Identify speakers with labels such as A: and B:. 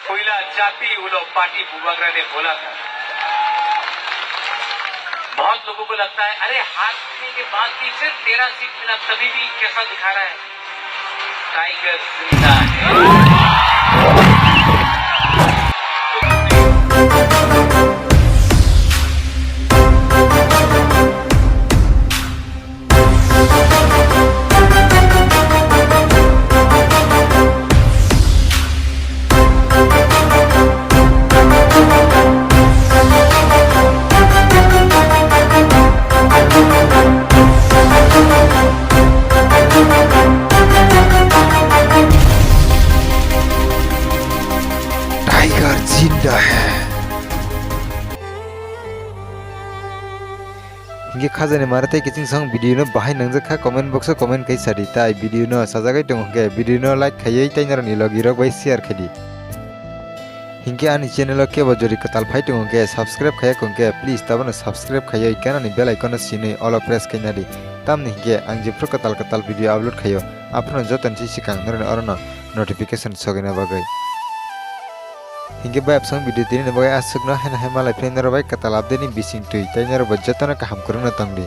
A: कोयला जाति उलो पार्टी बुबागरा ने बोला था। बहुत लोगों को लगता है अरे हारने के बाद भी सिर्फ 13 सीट मिला तभी भी कैसा दिखा रहा है। टाइगर जिंदा है।
B: टाइगर जिंदा है। हिंगे खाजाने मारते किचिंग संग वीडियो न बाहाय नंजखा कमेंट बॉक्स कमेंट कई सारी ताई वीडियो न सजागै दं के वीडियो न लाइक खायै ताइनर नि लगी रक बाय शेयर खादी हिंगे आनि चैनल के बजरी कताल फाइ दं के सब्सक्राइब खाया कंके प्लीज तबन सब्सक्राइब खायै केनानि बेल आइकन सिनै ऑल प्रेस कैनादि तामनि हिंगे आं जेफ्रो कताल वीडियो अपलोड खायो आपनो जतन सिकां नरन अरन नोटिफिकेशन सगैना बागै हिंगे बाय अपसंग वीडियो दिने बाय आसुक न हेन हेमालाय फ्रेंडर बाय कताल अपडेट नि बिसिं तुइ ताइनर बज्जतन काम करन तंगदि।